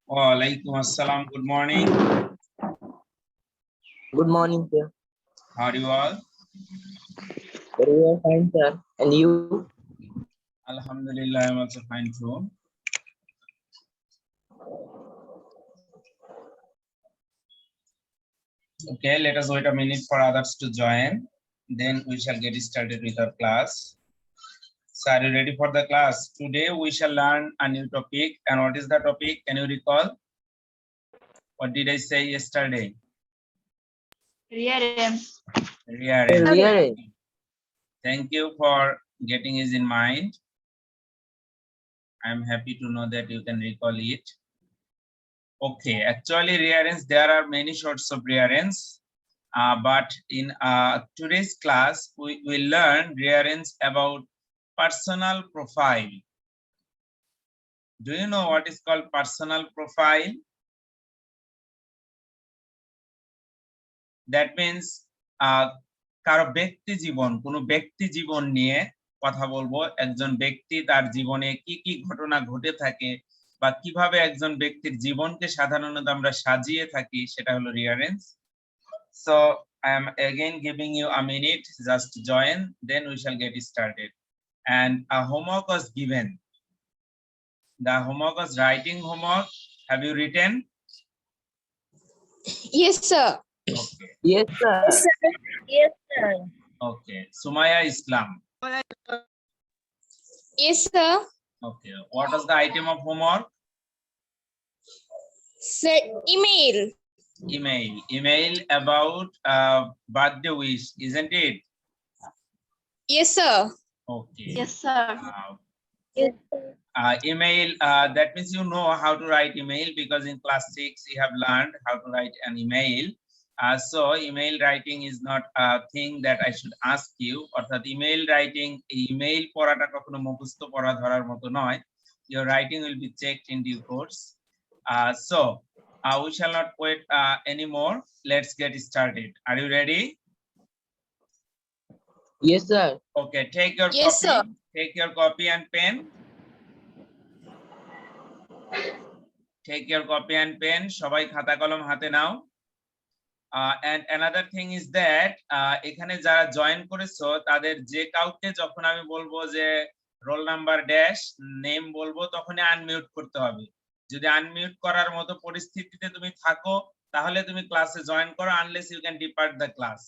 Walaikum assalam. Good morning. Good morning, sir. How are you all? Very well, fine, sir. And you? Alhamdulillah, I'm also fine too. Okay, let us wait a minute for others to join. Then we shall get started with our class. So are you ready for the class? Today we shall learn a new topic. And what is the topic? Can you recall? What did I say yesterday? Rearrange. Rearrange. Rearrange. Thank you for getting it in mind. I'm happy to know that you can recall it. Okay, actually rearrange, there are many sorts of rearrange. But in today's class, we will learn rearrange about personal profile. Do you know what is called personal profile? That means কারো ব্যক্তি জীবন, কোনো ব্যক্তি জীবন নিয়ে কথা বলবো। একজন ব্যক্তি তার জীবনে কি কি ঘটনা ঘটে থাকে বা কিভাবে একজন ব্যক্তির জীবনকে সাধারণত আমরা সাজিয়ে থাকি, সেটা হলো rearrange. So I am again giving you a minute just to join, then we shall get started. And a homework was given. The homework was writing homework. Have you written? Yes, sir. Okay. Yes, sir. Yes, sir. Okay. Sumaya Islam. Yes, sir. Okay. What was the item of homework? Sir, email. Email about birthday wish, isn't it? Yes, sir. Okay. Yes, sir. Yes, sir. Email, that means you know how to write email, because in class 6 you have learned how to write an email. So email writing is not a thing that I should ask you. Orthat email writing, email পড়াটা কখনো মুখস্থ পড়া ধরার মতো নয়. Your writing will be checked in due course. So we shall not wait anymore. Let's get started. Are you ready? Yes, sir. Okay, take your Yes, copy. sir. Take your copy and pen. Take your copy and pen. সবাই খাতা কলম হাতে নাও। And another thing is that এখানে যারা join করেছো তাদের যে কাউকে যখন আমি বলবো যে রোল নাম্বার ড্যাশ নেম বলবো, তখনই আনমিউট করতে হবে। যদি আনমিউট করার মতো পরিস্থিতিতে তুমি থাকো তাহলে তুমি ক্লাসে জয়েন করো, unless you can depart the class.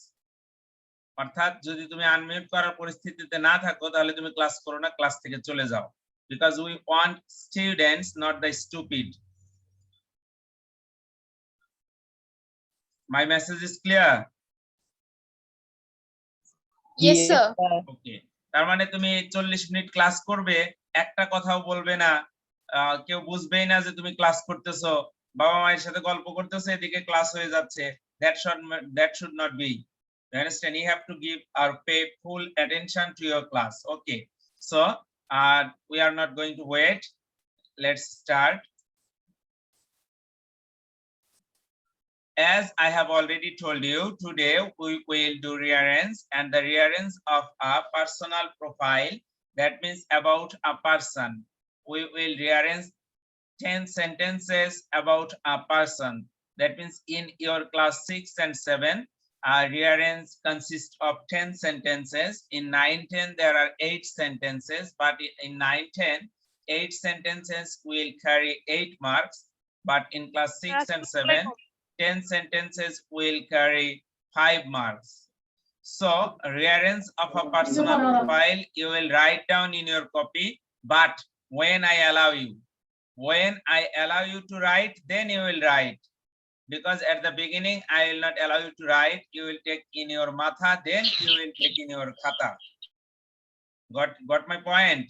অর্থাৎ যদি তুমি আনমিউট করার পরিস্থিতিতে না থাকো তাহলে তুমি ক্লাস করো না, ক্লাস থেকে চলে যাও। Because we want students, not the stupid. My message is clear? Yes, sir. Okay. তার মানে তুমি 40 মিনিট ক্লাস করবে, একটা কথাও বলবে না, কেউ বুঝবেই না যে তুমি ক্লাস করতেছো, বাবা মায়ের সাথে গল্প করতেছো, এদিকে ক্লাস হয়ে যাচ্ছে। That should not be. You understand? You have to give or pay full attention to your class. Okay. So we are not going to wait. Let's start. As I have already told you, today we will do rearrange, and the rearrange of a personal profile. That means about a person. We will rearrange 10 sentences about a person. That means in your class 6 and 7, rearrange consists of 10 sentences. In 9-10 there are 8 sentences, but in 9-10, 8 sentences will carry 8 marks, but in class 6 and 7, 10 sentences will carry 5 marks. So rearrange of a personal profile you will write down in your copy, but when I allow you to write, then you will write, because at the beginning I will not allow you to write. You will take in your matha, then you will take in your khata. Got my point?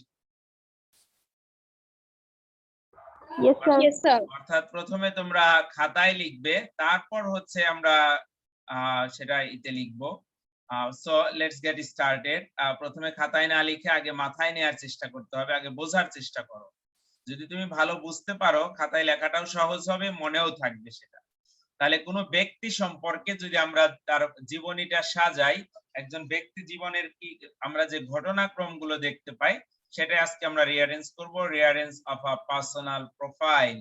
Yes, sir. Yes, sir. অর্থাৎ প্রথমে তোমরা খাতায় লিখবে, তারপর হচ্ছে আমরা সেটা ইতে লিখবো। So let's get started. প্রথমে খাতায় না লিখে আগে মাথায় নেওয়ার চেষ্টা করতে হবে, আগে বোঝার চেষ্টা করো। যদি তুমি ভালো বুঝতে পারো, খাতায় লেখাটাও সহজ হবে, মনেও থাকবে সেটা। তাহলে কোনো ব্যক্তি সম্পর্কে যদি আমরা তার জীবনীটা সাজাই, একজন ব্যক্তি জীবনের কি আমরা যে ঘটনাক্রমগুলো দেখতে পাই সেটা আজকে আমরা রিয়ারেঞ্জ করব, rearrange of a personal profile.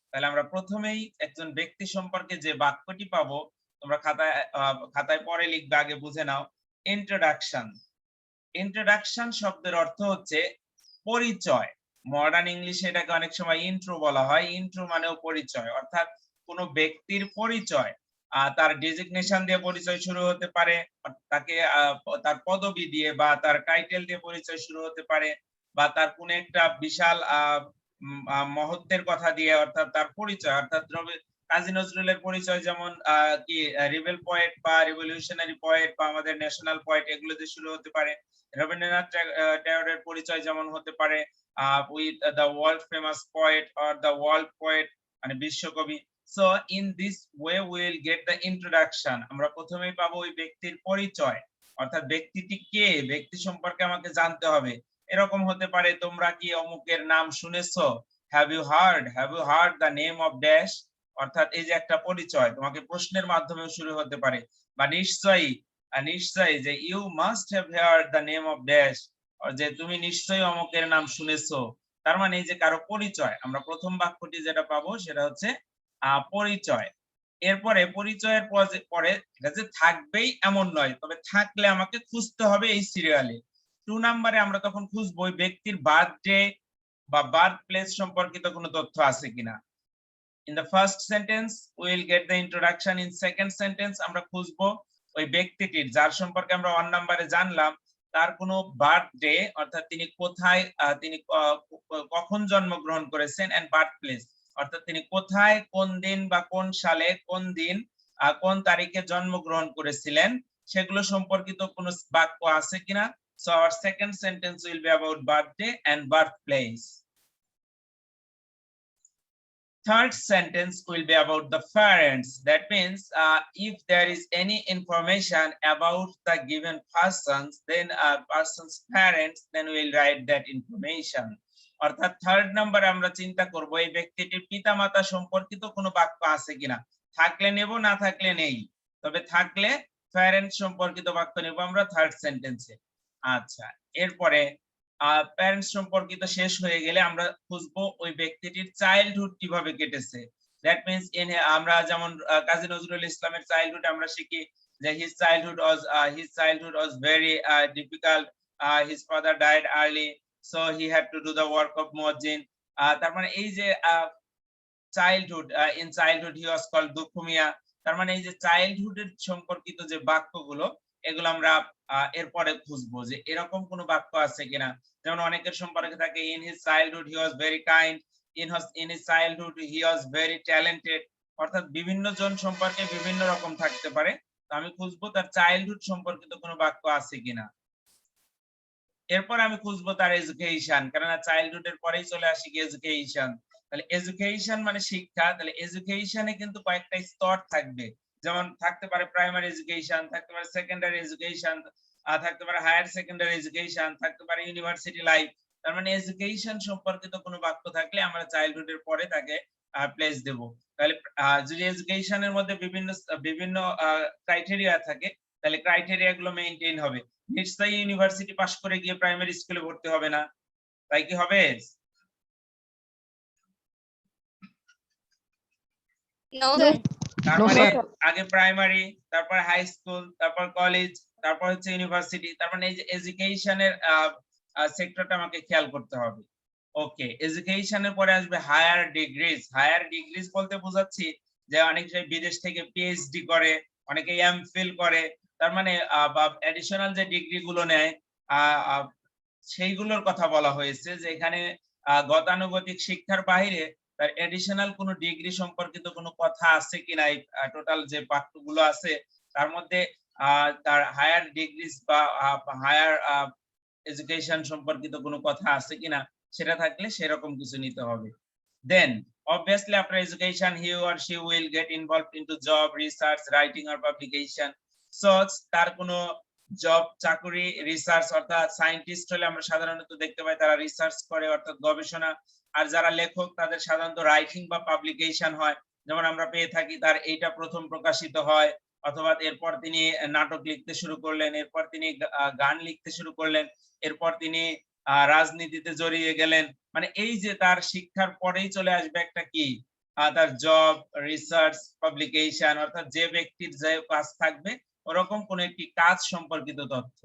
তাহলে আমরা প্রথমেই একজন ব্যক্তি সম্পর্কে যে বাক্যটি পাবো, তোমরা খাতায় পরে লিখবে, আগে বুঝে নাও। ইন্ট্রোডাকশন। ইন্ট্রোডাকশন শব্দের অর্থ হচ্ছে পরিচয়। মডার্ন ইংলিশে এটাকে অনেক সময় ইন্ট্রো বলা হয়। ইন্ট্রো মানেও পরিচয়, অর্থাৎ কোনো ব্যক্তির পরিচয়। তার ডেজিগনেশন দিয়ে পরিচয় শুরু হতে পারে, তাকে তার পদবি দিয়ে বা তার টাইটেল দিয়ে পরিচয় শুরু হতে পারে, বা তার কোনো একটা বিশাল মহত্বের কথা দিয়ে, অর্থাৎ তার পরিচয়। অর্থাৎ কাজী নজরুলের পরিচয় যেমন কি রিবেল পোয়েট বা রিভলিউশনারি পোয়েট বা আমাদের ন্যাশনাল পোয়েট, এগুলো দিয়ে শুরু হতে পারে। রবীন্দ্রনাথ ট্যাগোরের পরিচয় যেমন হতে পারে with the world famous poet or the world poet, মানে বিশ্বকবি। So in this way will get the introduction. আমরা প্রথমেই পাবো ওই ব্যক্তির পরিচয়, অর্থাৎ ব্যক্তিটি কে, ব্যক্তি সম্পর্কে আমাকে জানতে হবে। এরকম হতে পারে, তোমরা কি অমুকের নাম শুনেছো? Have you heard the name of dash. অর্থাৎ এই যে একটা পরিচয়, তোমাকে প্রশ্নের মাধ্যমে শুরু হতে পারে। বা নিশ্চয়ই যে you must have heard the name of dash, যে তুমি নিশ্চয়ই অমুকের নাম শুনেছো। তার মানে এই যে কারো পরিচয়, আমরা প্রথম বাক্যটি যেটা পাবো সেটা হচ্ছে পরিচয়। এরপরে পরিচয়ের পরে এটা যে থাকবেই এমন নয়, তবে থাকলে আমাকে খুঁজতে হবে এই সিরিয়ালে। 2 নম্বরে আমরা তখন খুঁজবো ওই ব্যক্তির বার্থডে বা বার্থ প্লেস সম্পর্কিত কোনো তথ্য আছে কিনা। In the first sentence we will get the introduction. In second sentence আমরা খুঁজবো ওই ব্যক্তিটির, যার সম্পর্কে আমরা 1 নম্বরে জানলাম, তার কোনো বার্থডে, অর্থাৎ তিনি কোথায়, তিনি কখন জন্মগ্রহণ করেছেন, এন্ড বার্থ প্লেস, অর্থাৎ তিনি কোথায়, কোন দিন বা কোন সালে, কোন দিন, কোন তারিখে জন্মগ্রহণ করেছিলেন, সেগুলো সম্পর্কিত কোনো বাক্য আছে কিনা। So our second sentence will be about birthday and birthplace. Third sentence will be about the parents. That means if there is any information about the given persons, then person's parents, then we'll write that information. অর্থাৎ third number আমরা চিন্তা করব এই ব্যক্তিটির পিতামাতা সম্পর্কিত কোনো বাক্য আছে কিনা। থাকলে নেব, না থাকলে নেই, তবে থাকলে প্যারেন্টস সম্পর্কিত বাক্য নেব আমরা থার্ড সেন্টেন্সে। আচ্ছা, এরপরে প্যারেন্টস সম্পর্কিত শেষ হয়ে গেলে আমরা খুঁজবো ওই ব্যক্তিটির চাইল্ডহুড কিভাবে কেটেছে। দ্যাট মিন্স আমরা যেমন কাজী নজরুল ইসলামের চাইল্ডহুড আমরা শিখি যে his childhood was very difficult. His father died early, so he had to do the work of muezzin. তার মানে এই যে childhood, in childhood he was called দুঃখমিয়া। তার মানে এই যে চাইল্ডহুডের সম্পর্কিত যে বাক্যগুলো, এগুলো আমরা এরপরে খুঁজবো যে এরকম কোনো বাক্য আছে কিনা। যেমন অনেকের সম্পর্কে থাকে in his childhood he was very kind, in his childhood he was very talented, অর্থাৎ বিভিন্ন জন সম্পর্কে বিভিন্ন রকম থাকতে পারে। তো আমি খুঁজবো তার চাইল্ডহুড সম্পর্কিত কোনো বাক্য আছে কিনা। এরপর আমি খুঁজবো তার এডুকেশন, কারণ চাইল্ডহুডের পরেই চলে আসি কি এডুকেশন। তাহলে এডুকেশন মানে শিক্ষা। তাহলে এডুকেশনে কিন্তু কয়েকটা স্তর থাকবে, যেমন থাকতে পারে প্রাইমারি এডুকেশন, থাকতে পারে সেকেন্ডারি এডুকেশন, থাকতে পারে হায়ার সেকেন্ডারি এডুকেশন, থাকতে পারে ইউনিভার্সিটি লাইফ। তার মানে এডুকেশন সম্পর্কিত কোনো বাক্য থাকলে আমরা চাইল্ডহুডের পরে তাকে প্লেস দেব। তাহলে যদি এডুকেশনের মধ্যে বিভিন্ন ক্রাইটেরিয়া থাকে, তাহলে ক্রাইটেরিয়া গুলো মেইনটেইন হবে। নিশ্চয়ই ইউনিভার্সিটি পাশ করে গিয়ে প্রাইমারি স্কুলে ভর্তি হবে না, তাই কি হবে? তার মানে আগে প্রাইমারি, তারপর হাই স্কুল, তারপর কলেজ, তারপর হচ্ছে ইউনিভার্সিটি। তার মানে এই যে এডুকেশনের সেক্টরটা আমাকে খেয়াল করতে হবে। ওকে, এডুকেশনের পরে আসবে হায়ার ডিগ্রিজ। হায়ার ডিগ্রিজ বলতে বোঝাচ্ছি যে অনেকে বিদেশ থেকে পিএইচডি করে, অনেকে এমফিল করে। তার মানে এডিশনাল যে ডিগ্রি গুলো নেয় সেইগুলোর কথা বলা হয়েছে, যে এখানে গতানুগতিক শিক্ষার বাইরে তার এডিশনাল কোনো ডিগ্রি সম্পর্কিত কোনো কথা আছে কিনা। টোটাল যে বাক্যগুলো আছে তার মধ্যে তার হায়ার ডিগ্রিজ বা হায়ার এডুকেশন সম্পর্কিত কোনো কথা আছে কিনা, সেটা থাকলে সেরকম কিছু নিতে হবে। Then obviously after education he or she will get involved into job, research, writing or publication. So তার কোনো জব, চাকরি, রিসার্চ, অর্থাৎ সায়েন্টিস্ট হলে আমরা সাধারণত দেখতে পাই তারা রিসার্চ করে, অর্থাৎ গবেষণা। আর যারা লেখক তাদের সাধারণত রাইটিং বা পাবলিকেশন হয়। যেমন আমরা পেয়ে থাকি তার এইটা প্রথম প্রকাশিত হয়, অথবা এরপর তিনি নাটক লিখতে শুরু করলেন, এরপর তিনি গান লিখতে শুরু করলেন, এরপর তিনি রাজনীতিতে জড়িয়ে গেলেন, মানে এই যে তার শিক্ষার পরেই চলে আসবে একটা কি তার জব, রিসার্চ, পাবলিকেশন, অর্থাৎ যে ব্যক্তির যে কাজ থাকবে ওরকম কোন একটি কাজ সম্পর্কিত তথ্য।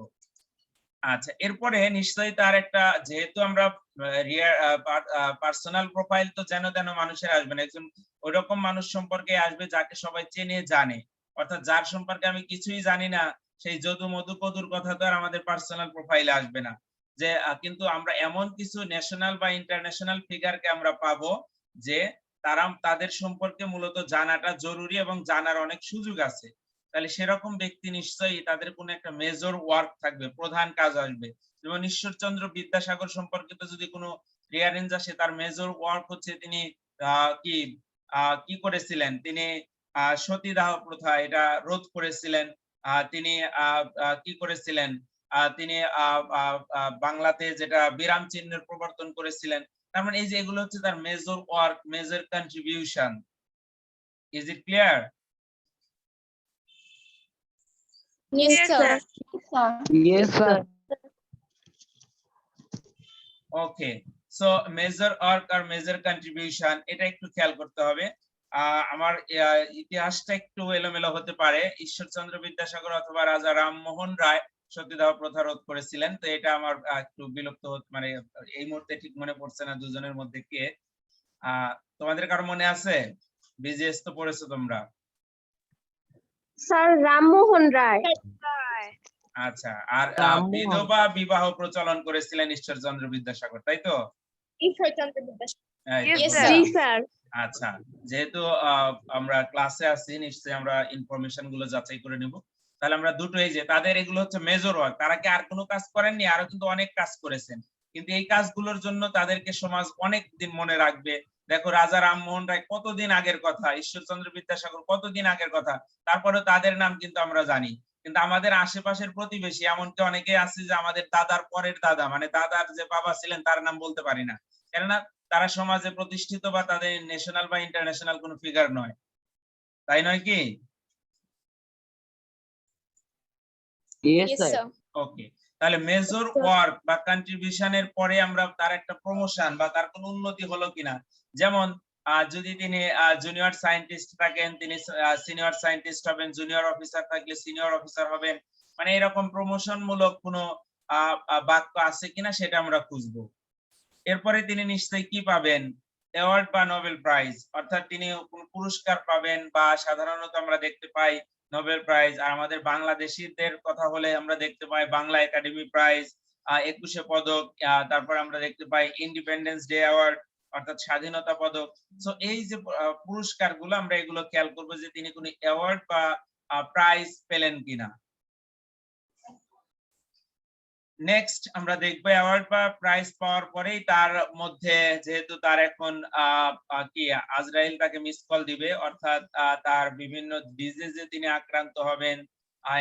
আচ্ছা, এরপরে নিশ্চয়ই তার একটা, যেহেতু আমরা পার্সোনাল প্রোফাইল তো যেন তেন মানুষের আসবে না, একজন ওইরকম মানুষ সম্পর্কে আসবে যাকে সবাই চেনে জানে, অর্থাৎ যার সম্পর্কে আমি কিছুই জানি না, সেই যদু মধু কদুর কথা তো আর আমাদের পার্সোনাল প্রোফাইলে আসবে না। যে কিন্তু আমরা এমন কিছু ন্যাশনাল বা ইন্টারন্যাশনাল ফিগারকে আমরা পাবো যে তাদের সম্পর্কে মূলত জানাটা জরুরি এবং জানার অনেক সুযোগ আছে। তাহলে সেরকম ব্যক্তি নিশ্চয়ই তাদের কোনো একটা মেজর ওয়ার্ক থাকবে, প্রধান কাজ আসবে। যেমন ঈশ্বরচন্দ্র বিদ্যাসাগর সম্পর্কিত যদি কোনো রিয়ারেঞ্জ আসে, তার মেজর ওয়ার্ক হচ্ছে তিনি কি করেছিলেন, তিনি সতীদাহ প্রথা এটা রোধ করেছিলেন। তিনি কি করেছিলেন, তিনি বাংলাতে যেটা বিরাম চিহ্নের প্রবর্তন করেছিলেন। তার মানে এই যে এগুলো হচ্ছে তার major work, major contribution. Is it clear? Yes, sir. Yes, sir. Okay, so major work আর মেজর কন্ট্রিবিউশন এটা একটু খেয়াল করতে হবে। আমার ইতিহাসটা একটু এলোমেলো হতে পারে। ঈশ্বরচন্দ্র বিদ্যাসাগর অথবা রাজা রামমোহন রায় সতীদাহ প্রথা রোধ করেছিলেন, তো এটা আমার একটু বিলুপ্ত মানে এই মুহূর্তে ঠিক মনে পড়ছে না দুজনের মধ্যে কে। তোমাদের কারো মনে আছে? বিজিএস তো পড়েছো তোমরা। Sir Rammohan Rai. আচ্ছা, আর রামমোহন। বিধবা বিবাহ প্রচলন করেছিলেন ঈশ্বরচন্দ্র বিদ্যাসাগর, তাই তো? Ishwarchandra Vidyashagar. এই তো Yes, বললাম। sir. Sir. আচ্ছা, যেহেতু আমরা ক্লাসে আছি, নিশ্চয়ই আমরা ইনফরমেশন গুলো যাচাই করে নিব। তাহলে আমরা দুটো, এই যে তাদের এগুলো হচ্ছে মেজর ওয়ার্ক, তারা কি আর কোনো কাজ করেননি? আরো কিন্তু অনেক কাজ করেছেন, কিন্তু এই কাজগুলোর জন্য তাদেরকে সমাজ অনেক দিন মনে রাখবে। দেখো, রাজা রামমোহন রায় কতদিন আগের কথা, ঈশ্বরচন্দ্র বিদ্যাসাগর কতদিন আগের কথা, তারপরে তাদের নাম কিন্তু আমরা জানি। কিন্তু আমাদের আশেপাশের প্রতিবেশী এমনকি অনেকে আছে যে আমাদের দাদার পরের দাদা, মানে দাদার যে বাবা ছিলেন তার নাম বলতে পারি না, কেননা তারা সমাজে প্রতিষ্ঠিত বা তাদের ন্যাশনাল বা ইন্টারন্যাশনাল কোনো ফিগার নয়, তাই নয় কি? Yes, Yes, sir. sir. ওকে, তাহলে মেজর ওয়ার্ক বা কন্ট্রিবিউশনের পরে আমরা তার একটা প্রমোশন বা তার কোনো উন্নতি হলো কিনা, যেমন যদি তিনি জুনিয়র সায়েন্টিস্ট থাকেন তিনি সিনিয়র সায়েন্টিস্ট হবেন, জুনিয়র অফিসার থাকলে সিনিয়র অফিসার হবেন, মানে এরকম প্রমোশন মূলক কোনো বাক্য আছে কিনা সেটা আমরা খুঁজবো। এরপরে তিনি নিশ্চয়ই কি পাবেন? অ্যাওয়ার্ড বা নোবেল প্রাইজ, অর্থাৎ তিনি কোন পুরস্কার পাবেন, বা সাধারণত আমরা দেখতে পাই নোবেল প্রাইজ। আর আমাদের বাংলাদেশীদের কথা হলে আমরা দেখতে পাই বাংলা একাডেমি প্রাইজ, 21শে পদক, তারপর আমরা দেখতে পাই ইন্ডিপেন্ডেন্স ডে অ্যাওয়ার্ড অর্থাৎ স্বাধীনতা পদক। সো এই যে পুরস্কারগুলো আমরা এগুলো খেয়াল করবো যে তিনি কোনো অ্যাওয়ার্ড বা প্রাইজ পেলেন কিনা। নেক্সট আমরা দেখবো অ্যাওয়ার্ড বা প্রাইজ পাওয়ার পরেই তার মধ্যে, যেহেতু তার এখন কি আজরাইল তাকে মিস কল দিবে, অর্থাৎ তার বিভিন্ন ডিজিজে তিনি আক্রান্ত হবেন,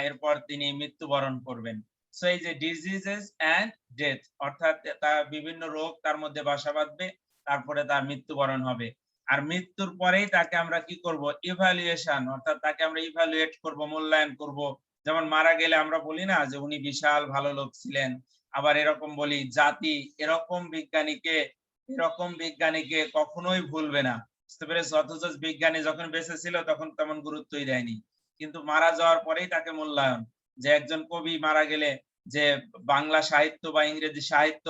এরপর তিনি মৃত্যুবরণ করবেন। সো এই যে ডিজিজেস এন্ড ডেথ, অর্থাৎ তার বিভিন্ন রোগ তার মধ্যে বাসা বাঁধবে, তারপরে তার মৃত্যুবরণ হবে। আর মৃত্যুর পরেই তাকে আমরা কি করব? ইভালুয়েশন, অর্থাৎ তাকে আমরা ইভালুয়েট করব, মূল্যায়ন করব। যেমন মারা গেলে আমরা বলি না যে উনি বিশাল ভালো লোক ছিলেন, আবার এরকম বলি জাতি এরকম বিজ্ঞানীকে কখনোই ভুলবে না, বুঝতে পেরেছ? অথচ বিজ্ঞানী যখন বেঁচে ছিল তখন তেমন গুরুত্বই দেয়নি, কিন্তু মারা যাওয়ার পরেই তাকে মূল্যায়ন। যে একজন কবি মারা গেলে যে বাংলা সাহিত্য বা ইংরেজি সাহিত্য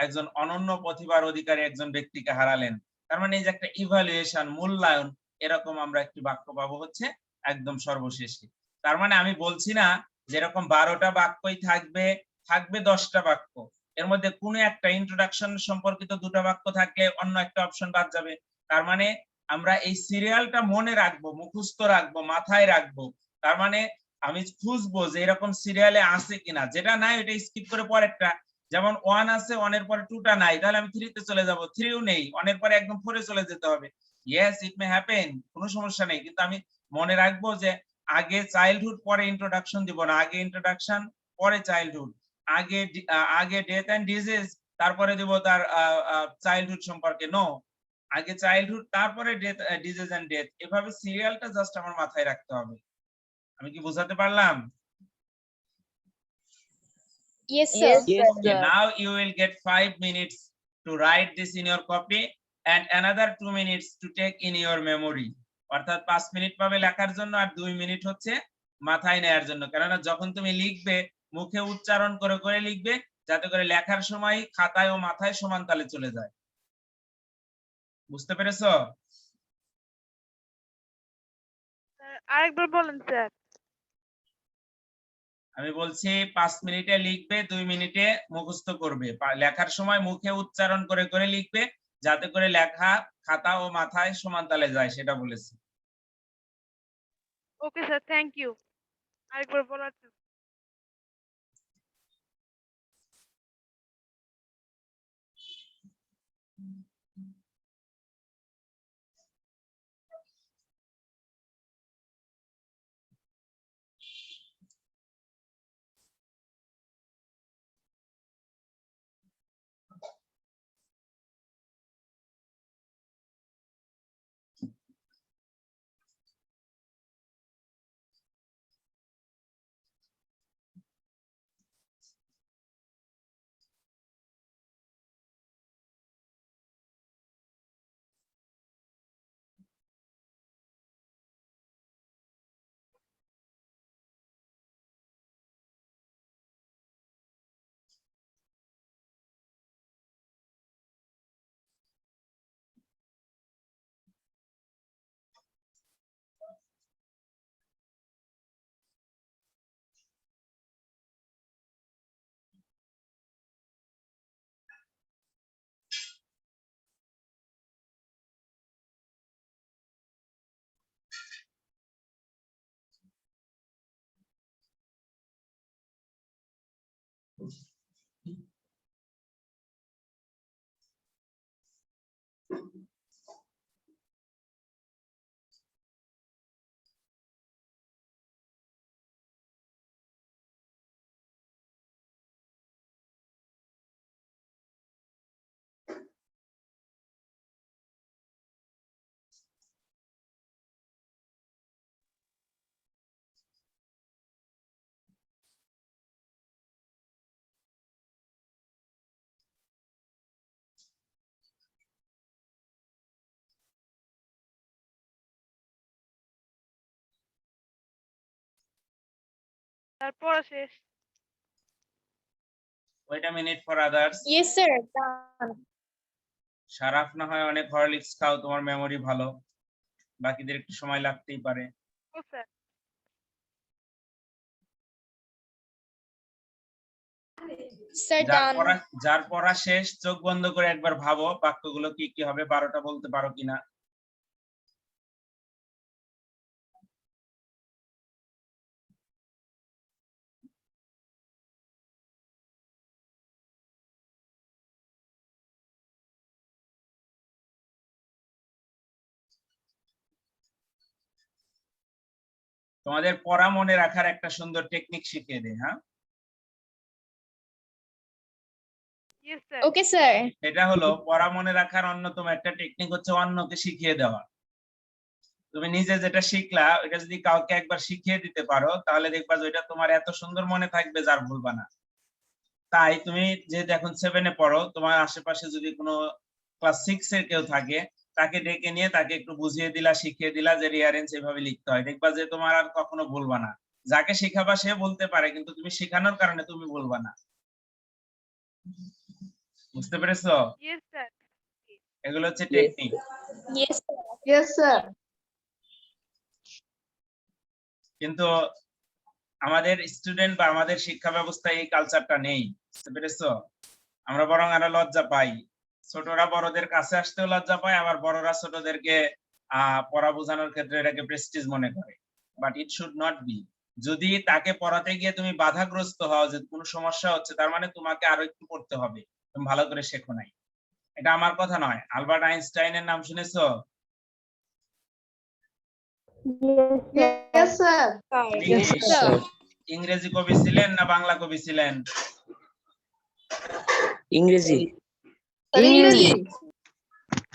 একজন অনন্য প্রতিভার অধিকারী একজন ব্যক্তিকে হারালেন, তার মানে এই যে একটা ইভালুয়েশন, মূল্যায়ন, এরকম আমরা একটি বাক্য পাবো হচ্ছে একদম সর্বশেষে। তার মানে আমি বলছি না যেরকম 12টা বাক্যই থাকবে 10টা বাক্য, এর মধ্যে কোনো একটা ইন্ট্রোডাকশন সম্পর্কিত 2টা বাক্য থাকলে অন্য একটা অপশন বাদ যাবে। তার মানে আমরা এই সিরিয়ালটা মনে রাখবো, মুখস্থ রাখবো, মাথায় রাখবো। তার মানে আমি খুঁজবো যে এরকম সিরিয়ালে আছে কিনা, যেটা নাই ওটা স্কিপ করে পরেরটা। যেমন 1 আছে, 1 এর পরে 2টা নাই, তাহলে আমি 3 তে চলে যাব, 3ও নেই, 1 এর পরে একদম 4 এ চলে যেতে হবে। ইয়েস, ইট মে হ্যাপেন, কোনো সমস্যা নেই, কিন্তু আমি মনে রাখবো যে আগে চাইল্ডহুড পরে ইন্ট্রোডাকশন দিব না, আগে ইন্ট্রোডাকশন পরে চাইল্ডহুড, আগে ডেথ এন্ড ডিজিজ তারপরে দিব তার চাইল্ডহুড সম্পর্কে। নো, আগে চাইল্ডহুড তারপরে ডেথ, ডিজিজ এন্ড ডেথ, এভাবে সিরিয়ালটা জাস্ট আমার মাথায় রাখতে হবে। আমি কি বোঝাতে পারলাম? Yes, sir. Yes, Okay, sir. now you will get 5 minutes to write this in your copy and another 2 minutes to take in your memory. অর্থাৎ 5 মিনিট পাবে লেখার জন্য আর 2 মিনিট হচ্ছে মাথায় নেয়ার জন্য, কারণ যখন তুমি লিখবে মুখে উচ্চারণ করে করে লিখবে, যাতে করে লেখার সময় খাতায় ও মাথায় সমান তালে চলে যায়। বুঝতে পেরেছো? আরেকবার বলেন স্যার। আমি বলছি 5 মিনিটে লিখবে, 2 মিনিটে মুখস্থ করবে। লেখার সময় মুখে উচ্চারণ করে করে লিখবে, যাতে করে লেখা খাতা ও মাথায় সমান তালে যায়, সেটা বলেছি। ওকে স্যার, থ্যাংক ইউ আরেকবার বলার জন্য। তারপর শেষ। Wait a minute for others. Yes, sir. Done. Saraf না হয় অনেক হরলিক্স খাও, তোমার মেমোরি ভালো, বাকিদের একটু সময় লাগতেই পারে। ও স্যার। Sir, done. যার পড়া শেষ চোখ বন্ধ করে একবার ভাবো বাক্যগুলো কি কি হবে, 12টা বলতে পারো কিনা। তোমাদের পড়া মনে রাখার একটা সুন্দর টেকনিক শিখিয়ে দেই, হ্যাঁ? Yes sir. Okay, sir. এটা হলো পড়া মনে রাখার অন্যতম একটা টেকনিক হচ্ছে অন্যকে শিখিয়ে দেওয়া। তুমি নিজে যেটা শিখলা ওটা যদি কাউকে একবার শিখিয়ে দিতে পারো, তাহলে দেখবা যে ওইটা তোমার এত সুন্দর মনে থাকবে যার ভুলবা না। তাই তুমি যে এখন 7-এ পড়ো, তোমার আশেপাশে যদি কোনো ক্লাস 6-এর কেউ থাকে, তাকে ডেকে নিয়ে তাকে একটু বুঝিয়ে দিলা, শিখিয়ে দিলা যে রিয়ারেন্স এভাবে লিখতে হয়, দেখবা যে তোমার আর কখনো ভুলবা না। যাকে শেখাবা সে বলতে পারে, কিন্তু তুমি শেখানোর কারণে তুমি ভুলবা না। বুঝতে পেরেছো? Yes sir. এগুলো হচ্ছে technique. Yes, sir. Yes, sir. কিন্তু আমাদের স্টুডেন্ট বা আমাদের শিক্ষা ব্যবস্থায় এই কালচারটা নেই, বুঝতে পেরেছো? আমরা বরং আরো লজ্জা পাই, ছোটরা বড়দের কাছে আসতেও লজ্জা পায়, আবার বড়রা ছোটদেরকে পড়া বোঝানোর ক্ষেত্রে এটাকে প্রেস্টিজ মনে করে। But it should not be. যদি তাকে পড়াতে গিয়ে তুমি বাধাগ্রস্ত হও যে কোনো সমস্যা হচ্ছে, তার মানে তোমাকে আরো একটু পড়তে হবে, তুমি ভালো করে শেখো নাই। এটা আমার কথা নয়, আলবার্ট আইনস্টাইনের নাম শুনেছো? Yes, sir. তিনি ইংরেজি কবি ছিলেন না বাংলা কবি ছিলেন? ইংরেজি। ইংরেজি।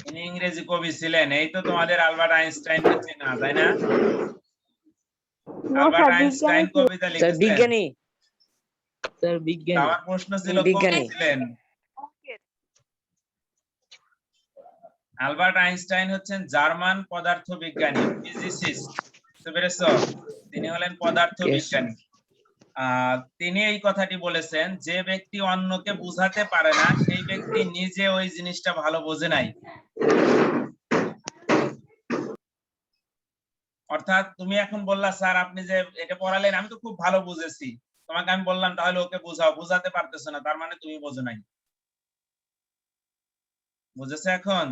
তিনি ইংরেজি কবি ছিলেন। এই তো তোমাদের আলবার্ট আইনস্টাইনকে চেনা, তাই না? আলবার্ট আইনস্টাইন কবিতা স্যার লিখেছেন। বিজ্ঞানী। স্যার বিজ্ঞানী আমার প্রশ্ন ছিল কোন বিজ্ঞানী। ছিলেন? অঙ্কের। আলবার্ট আইনস্টাইন হচ্ছেন জার্মান পদার্থ বিজ্ঞানী, ফিজিসিস্ট। বুঝতে পেরেছো? তিনি হলেন পদার্থ Yes, বিজ্ঞানী। তিনি এই কথাটি বলেছেন, যে ব্যক্তি অন্যকে বুঝাতে পারে না সেই ব্যক্তি নিজে ওই জিনিসটা ভালো বোঝে নাই। অর্থাৎ তুমি এখন বললা স্যার আপনি যে এটা পড়ালেন আমি তো খুব ভালো বুঝেছি, তোমাকে আমি বললাম তাহলে ওকে বুঝাও, বুঝাতে পারতেছো না, তার মানে তুমি বোঝো নাই। বুঝেছো এখন?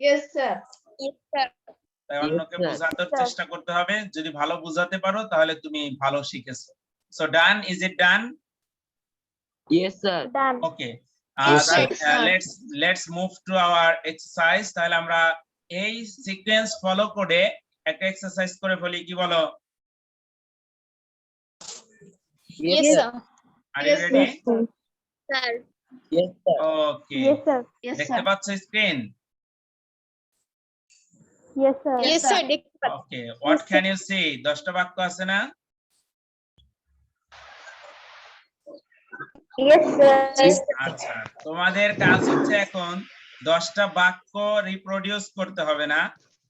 Yes, sir. Yes, sir. তাই Yes, অন্যকে sir. বোঝানোর Sir. চেষ্টা করতে হবে, যদি ভালো বুঝাতে পারো তাহলে তুমি ভালো শিখেছো। So done, is it done? Yes, sir. Done. Okay, Yes, sir. Let's move to our exercise. তাহলে আমরা এই সিকোয়েন্স ফলো করে একটা এক্সারসাইজ করে ফেলি, কি বলো? Yes, sir. Are you Yes, ready? Sir. Yes, sir. Okay, sir. Yes, দেখতে sir. পাচ্ছ screen? Yes, sir. Yes, Yes, sir. sir. দেখতে পাচ্ছি। Okay, what can you see? 10টা বাক্য আছে না? Yes, sir. আচ্ছা, তোমাদের কাজ হচ্ছে এখন 10টা বাক্য রিপ্রোডিউস করতে হবে না,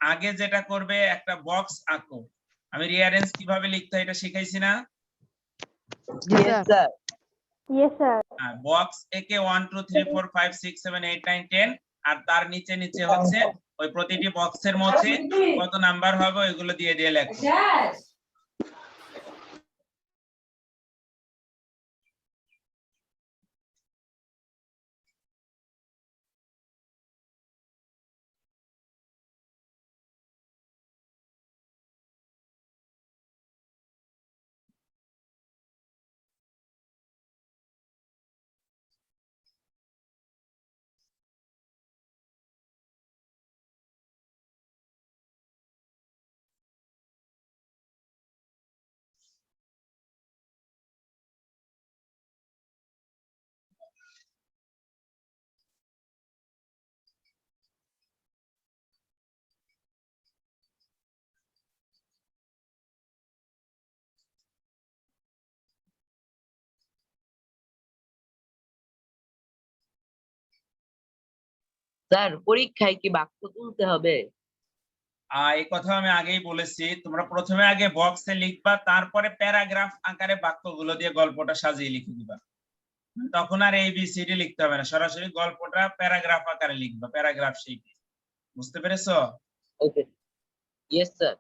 আগে যেটা করবে একটা বক্স আঁকো। আমি রিঅ্যারেঞ্জ কিভাবে লিখতে হয় এটা শিখাইছি না? Yes, sir. Yes, sir. Box একে 1 2 3 4 5 6 7 8 9 10, আর তার নিচে নিচে হচ্ছে ওই প্রতিটি বক্সের মধ্যে কত নাম্বার হবে ওইগুলো দিয়ে দিয়ে লেখো। স্যার পরীক্ষায় কি বাক্য তুলতে হবে? এই কথা আমি আগেই বলেছি, তোমরা প্রথমে আগে বক্সে লিখবা, তারপরে প্যারাগ্রাফ আকারে বাক্যগুলো দিয়ে গল্পটা সাজিয়ে লিখে দিবা। তখন আর ABCD লিখতে হবে না, সরাসরি গল্পটা প্যারাগ্রাফ আকারে লিখবা, প্যারাগ্রাফ শিখে। বুঝতে পেরেছো? Okay. Yes, sir.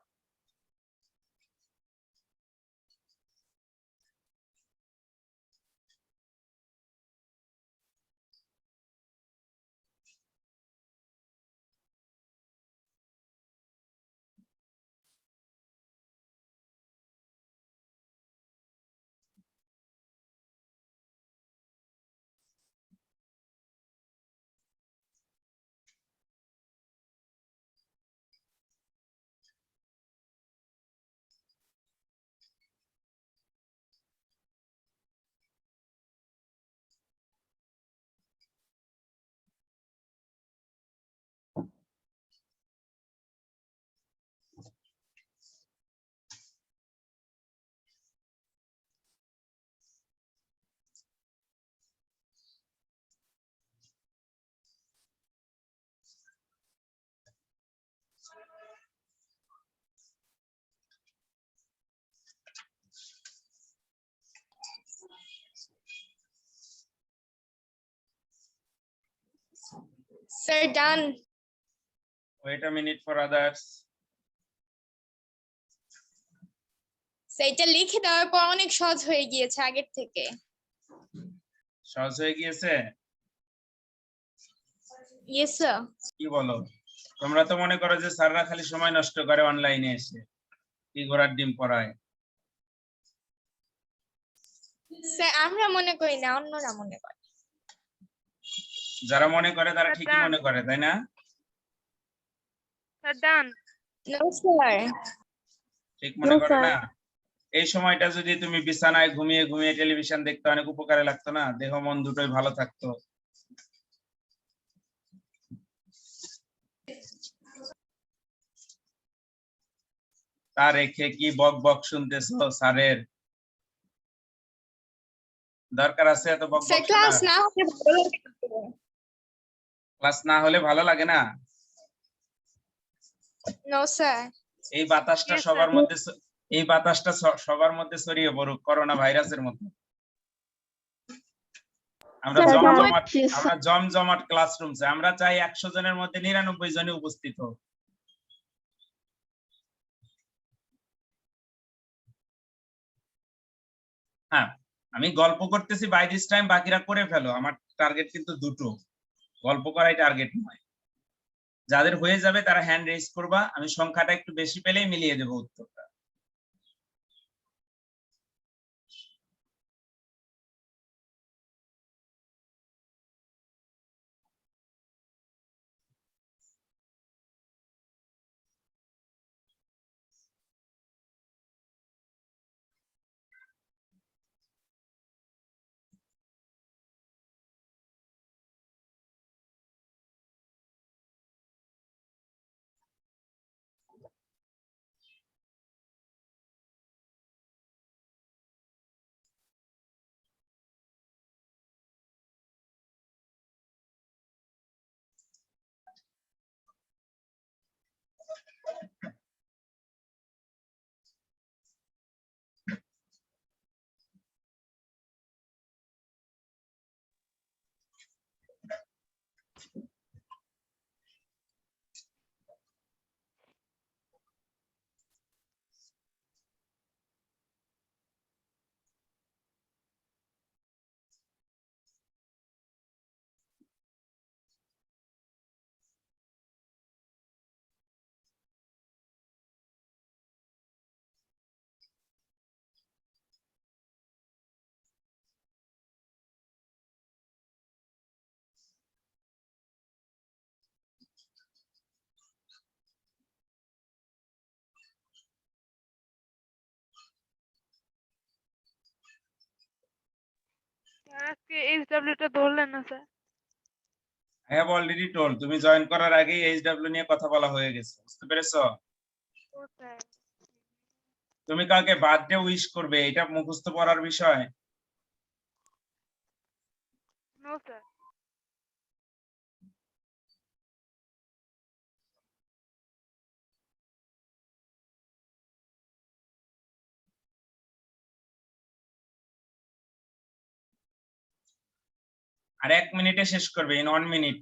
Sir, done. Wait a minute for others. সেটা লিখে দেওয়ার পর অনেক সহজ হয়ে গিয়েছে আগের থেকে। সহজ হয়ে গিয়েছে? Yes, sir. কি বলো? তোমরা তো মনে করো যে স্যাররা খালি সময় নষ্ট করে অনলাইনে এসে, কি ঘোড়ার ডিম পড়ায়। স্যার আমরা মনে করি না, অন্যরা মনে করে। যারা মনে করে তারা ঠিকই মনে করে, তাই না? Sir, done. No, sir. ঠিক মনে No, করে sir. না? এই সময়টা যদি তুমি বিছানায় ঘুমিয়ে ঘুমিয়ে টেলিভিশন দেখতে, অনেক উপকারে লাগতো না? দেহ মন দুটোই ভালো থাকতো। তা রেখে কি বক বক শুনতেছো স্যারের? দরকার আছে এত বকবক স্যার শোনার? ক্লাস না হলে ভালো লাগে না তো। ক্লাস না হলে ভালো লাগে না? No sir. এই বাতাসটা Yes, সবার sir. মধ্যে এই বাতাসটা সবার মধ্যে ছড়িয়ে পড়ুক করোনা ভাইরাসের মতো। আমরা Sir, জমজমাট yes, আমরা জমজমাট ক্লাসরুম চাই। আমরা চাই 100 জনের মধ্যে 99 জনই উপস্থিত হোক। হ্যাঁ, আমি গল্প করতেছি বাই দিস টাইম, বাকিরা করে ফেলো। আমার টার্গেট কিন্তু দুটো, গল্প করাই টার্গেট নয়। যাদের হয়ে যাবে তারা হ্যান্ড রেজ করবা, আমি সংখ্যাটা একটু বেশি পেলেই মিলিয়ে দেবো উত্তরটা। স্যার আজকে HW টা ধরলেন না sir. I have already told, তুমি জয়েন করার আগেই এইচডব্লিউ নিয়ে কথা বলা হয়ে গেছে, বুঝতে পেরেছো? ও স্যার। তুমি কাউকে বার্থডে উইশ করবে, এটা মুখস্থ পড়ার বিষয়? No sir. আর 1 মিনিটে শেষ করবে, ইন 1 মিনিট।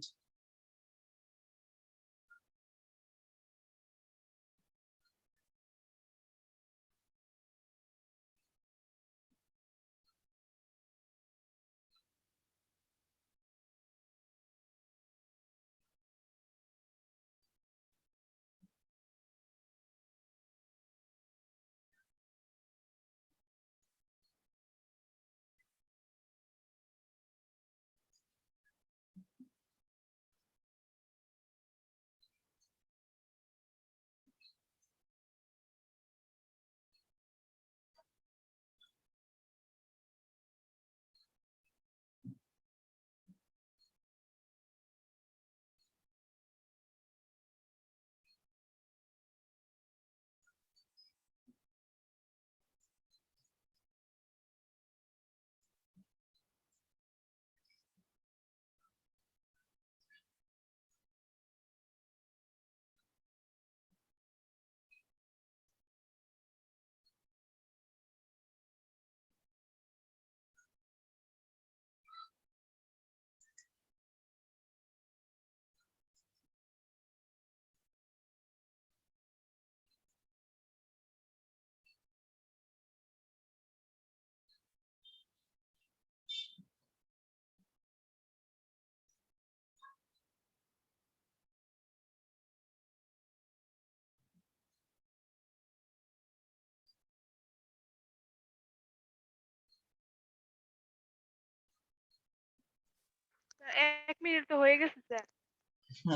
স্যার 1 মিনিট তো হয়ে গেছে স্যার।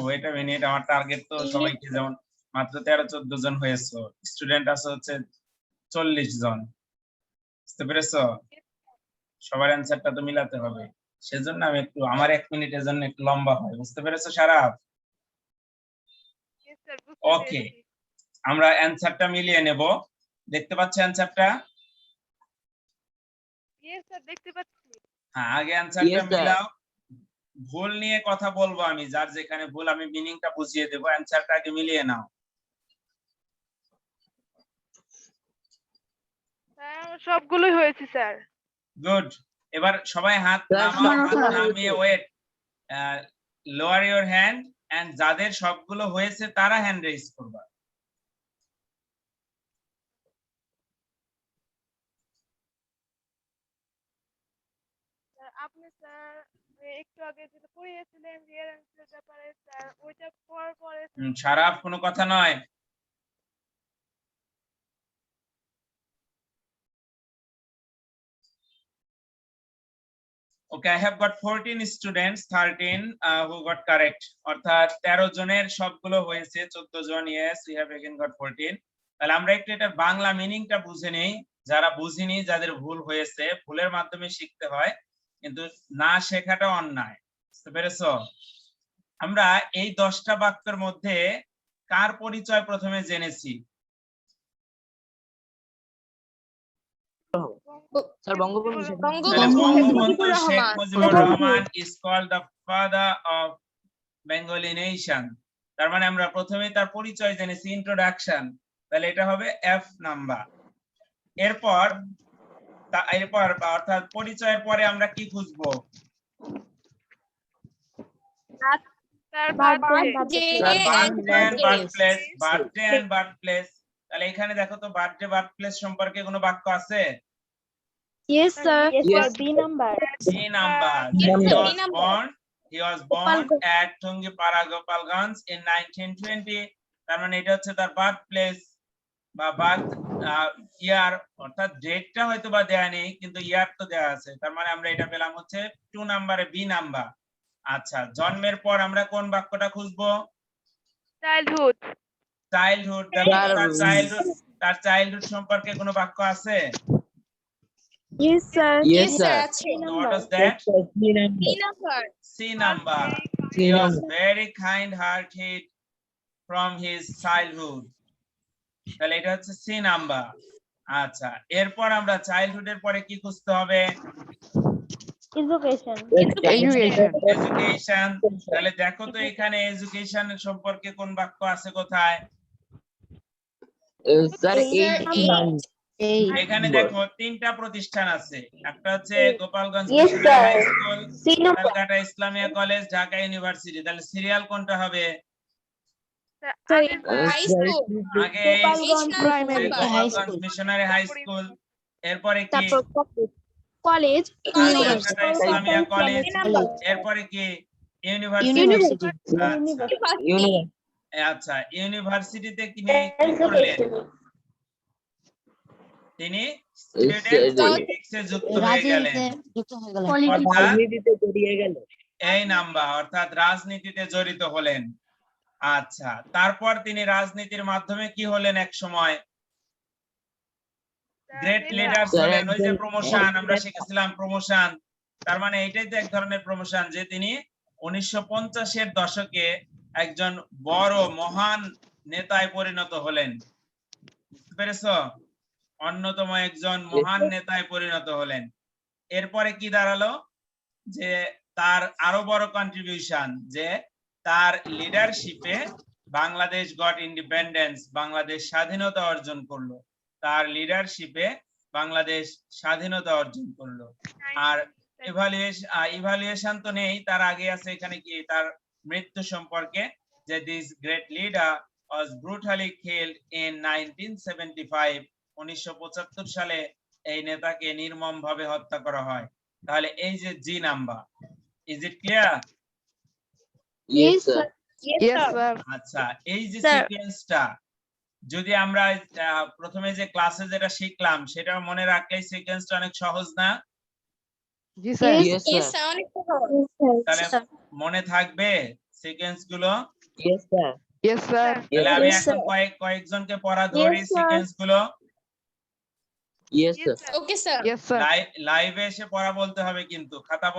ওয়েট আ মিনিট, আমার টার্গেট তো সবাইকে, যেমন মাত্র 13-14 জন হয়েছে, স্টুডেন্ট আছে হচ্ছে 40 জন, বুঝতে পেরেছো? সবার অ্যানসারটা তো মিলাতে হবে, সেজন্য আমি একটু, আমার 1 মিনিটের জন্য একটু লম্বা হয়, বুঝতে পেরেছো সারাফ? ইয়েস স্যার, বুঝতে ওকে, পেরেছি। আমরা অ্যানসারটা মিলিয়ে নেব। দেখতে পাচ্ছ অ্যানসারটা? ইয়েস স্যার, দেখতে পাচ্ছি। হ্যাঁ, আগে অ্যানসারটা Yes, sir. মিলাও। ভুল নিয়ে কথা বলবো আমি, যার যেখানে ভুল আমি মিনিংটা বুঝিয়ে দেবো, অ্যানসারটা আগে মিলিয়ে নাও। স্যার আমার সবগুলোই হয়েছে স্যার। গুড। এবার সবাই হাত Sir, নামাও, আমার হাত হয়েছে। নামিয়ে wait, lower your hand, and যাদের সবগুলো হয়েছে তারা হ্যান্ড রেজ করবা। স্যার আপনি স্যার একটু আগে যেটা পড়িয়েছিলেন রিয়ারেন্সের ব্যাপারে স্যার ওইটা পড়ার পরে সারাফ, কোনো কথা নয়। Okay, I have got 14 students, 13 who got correct. অর্থাৎ 13 জনের সবগুলো হয়েছে, 14 জন yes, we have again got 14. তাহলে আমরা একটু এটার বাংলা মিনিংটা বুঝে নেই। যারা বুঝিনি, যাদের ভুল হয়েছে, ভুলের মাধ্যমে শিখতে হয়, কিন্তু না শেখাটা অন্যায়। বুঝতে পেরেছো? আমরা এই 10টা বাক্যের মধ্যে কার পরিচয় প্রথমে জেনেছি? Sir, বঙ্গবন্ধু শেখ তাহলে Bangabandhu Sheikh Mujibur Rahman is called the father of Bengali nation. তার মানে আমরা প্রথমেই তার পরিচয় জেনেছি, ইন্ট্রোডাকশন। তাহলে এটা হবে F নাম্বার। এরপর অর্থাৎ পরিচয়ের পরে আমরা কি খুঁজবো? Sir birthday birthday and birthplace. তাহলে এখানে দেখো তো, বার্থডে বার্থ প্লেস সম্পর্কে কোনো বাক্য আছে? Yes, sir. Yes, B number. C number. He was born at Tungipara, Gopalganj in 1920. তার মানে এটা হচ্ছে তার বার্থ প্লেস বা বার্থ ইয়ার, অর্থাৎ ডেটটা হয়তো বা দেয়া নেই, কিন্তু ইয়ার তো দেয়া আছে। তার মানে আমরা এটা পেলাম হচ্ছে 2 নম্বরে বি নাম্বার। আচ্ছা, জন্মের পর আমরা কোন বাক্যটা খুঁজবো? চাইল্ডহুড। চাইল্ডহুড। তার চাইল্ডহুড সম্পর্কে কোনো বাক্য আছে? Yes, sir. Yes, sir. So what was that? C number. He was number. very kind-hearted from his childhood. তাহলে এটা হচ্ছে সি নাম্বার। আচ্ছা, এরপর আমরা চাইল্ডহুডের পরে কি খুঁজতে হবে? Education. এডুকেশন। তাহলে দেখো তো এখানে এডুকেশন সম্পর্কে কোন বাক্য আছে কোথায়? Sir, এখানে দেখো 3টা প্রতিষ্ঠান আছে। একটা হচ্ছে Gopalganj Yes, sir. High school, C number. Kolkata Islamia college, Dhaka university. তাহলে সিরিয়াল কোনটা হবে? হাই স্কুল, আগে গোপালগঞ্জ মিশনারি হাই স্কুল, এরপরে কি? কলেজ, কলকাতা ইসলামিয়া কলেজ, এরপরে কি? ইউনিভার্সিটি। আচ্ছা, ইউনিভার্সিটিতে কি করলেন? তিনি স্টুডেন্ট পলিটিক্সে যুক্ত হয়ে গেলেন। এই নাম্বার, অর্থাৎ রাজনীতিতে জড়িত হলেন। আচ্ছা, তারপর তিনি রাজনীতির মাধ্যমে কি হলেন? এক সময় গ্রেট লিডার হলেন। ওই যে প্রমোশন আমরা শিখেছিলাম, প্রমোশন। তার মানে এটাই তো এক ধরনের প্রমোশন, যে তিনি 1950-এর দশকে একজন বড় মহান নেতায় পরিণত হলেন। বুঝতে পেরেছো? অন্যতম একজন মহান নেতায় পরিণত হলেন। এরপরে কি দাঁড়ালো? যে তার আরো বড় কন্ট্রিবিউশন, যে তার লিডারশিপে বাংলাদেশ গট ইন্ডিপেন্ডেন্স, বাংলাদেশ স্বাধীনতা অর্জন করলো। তার লিডারশিপে বাংলাদেশ স্বাধীনতা অর্জন করলো। আর ইভালুয়েশন তো নেই, তার আগে আছে এখানে কি তার মৃত্যু সম্পর্কে, যে this great leader was brutally killed in 1975। 1975 সালে এই নেতাকে নির্মম ভাবে হত্যা করা হয়। তাহলে এই যে G number, is it clear? Yes, sir. আচ্ছা, এই যে সিকোয়েন্সটা যদি আমরা প্রথমে যে ক্লাসে যেটা শিখলাম সেটা মনে রাখলেই সিকোয়েন্সটা অনেক সহজ না? Yes, sir. তাহলে মনে থাকবে সিকোয়েন্স গুলো? Yes, sir. তাহলে আমি এখন কয়েকজনকে পড়া ধরি সিকোয়েন্স গুলো। Yes, sir. Okay sir. লাইভে এসে পড়া বলতে হবে, কিন্তু খাতা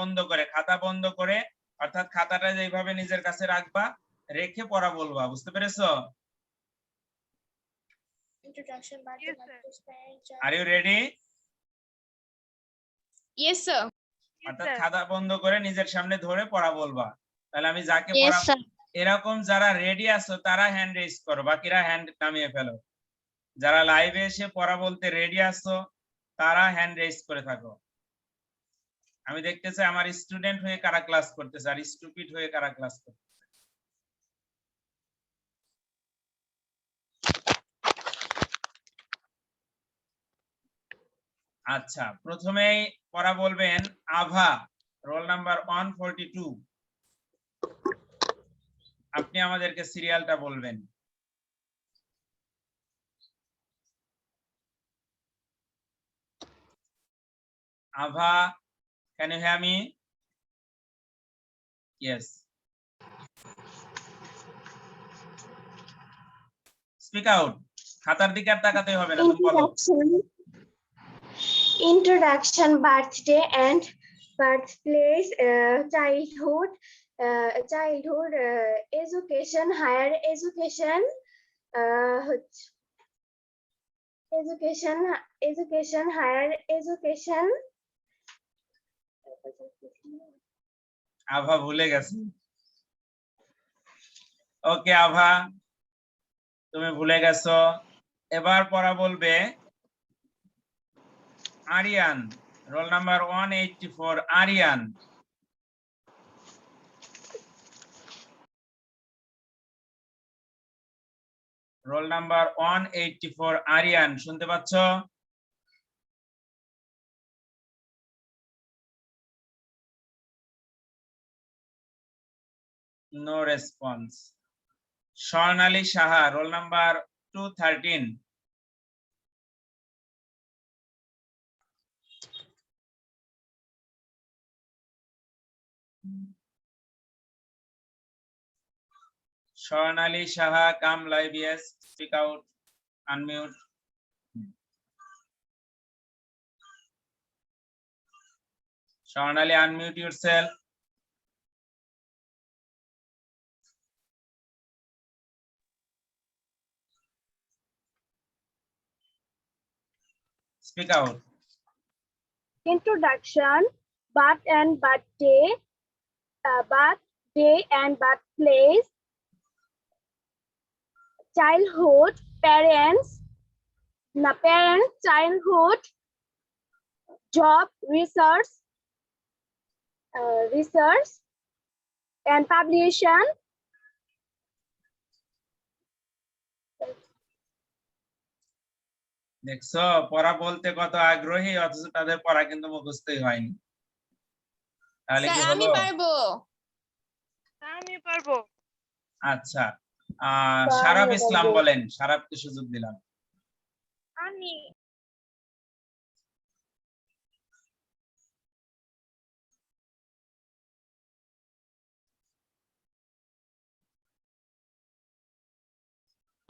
বন্ধ করে, অর্থাৎ খাতাটা যেভাবে নিজের কাছে রাখবা, রেখে পড়া বলবা। বুঝতে পেরেছো? Are you ready? Yes sir. অর্থাৎ sir. খাতা বন্ধ করে নিজের সামনে ধরে পড়া বলবা। তাহলে আমি যাকে Yes, পড়া sir. এরকম যারা রেডি আছো তারা হ্যান্ড রেজ করো, বাকিরা হ্যান্ড নামিয়ে ফেলো। যারা লাইভে এসে পড়া বলতে রেডি আছো তারা হ্যান্ড রেজ করে থাকো। আমি দেখতে চাই আমার স্টুডেন্ট হয়ে কারা ক্লাস করতেছে আর স্টুপিড হয়ে কারা ক্লাস করতেছে। আচ্ছা, প্রথমেই পড়া বলবেন আভা, রোল নাম্বার 142। আপনি আমাদেরকে সিরিয়ালটা বলবেন। আভা, can you hear me? Yes. Speak out. খাতার দিকে আর তাকাতে হবে না, তুমি বলো। Introduction, birthday and birthplace, childhood, education, higher education, higher education. আভা ভুলে গেছে। ওকে আভা, তুমি ভুলে গেছো। এবার পড়া বলবে Aryan, roll number 184। Aryan, roll number 184। Aryan, শুনতে পাচ্ছ? No response. Swarnali Saha, roll number 213। Swarnali Saha, come live, yes, speak out, unmute. Swarnali, unmute yourself. Speak out. Introduction, birth and birthday, birthday and birthplace, childhood, parents, childhood, job, research, and publication. দেখছো পড়া বলতে কত আগ্রহী, অথচ তাদের পড়া কিন্তু মুখস্থই হয়নি। তাহলে কি স্যার আমি হলো? পারবো। আমি পারবো। আচ্ছা, শারাফ ইসলাম বলেন, শারাফকে সুযোগ দিলাম। আমি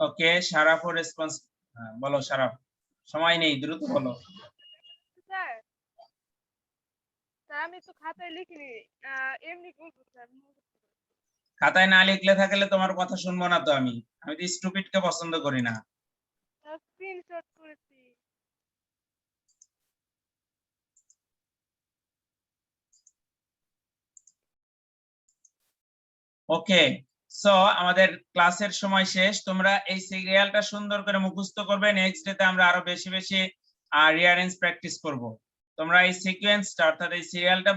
ওকে, শারাফও রেসপন্স। বলো শারাফ, সময় নেই, দ্রুত বলো। স্যার, আমি তো খাতায় লিখিনি, এমনি বলবো স্যার। খাতায় না লিখলে থাকলে তোমার কথা শুনবো না তো আমি তো স্টুপিডকে পছন্দ করি না। স্ক্রিনশট করেছি। ওকে, সো আমাদের ক্লাসের সময় শেষ। তোমরা এই সিরিয়ালটা সুন্দর করে মুখস্থ করবে। নেক্সট ডেতে আমরা আরো বেশি বেশি রিয়ারেঞ্জ প্র্যাকটিস করব। তোমরা এই সিকোয়েন্সটা অর্থাৎ এই সিরিয়ালটা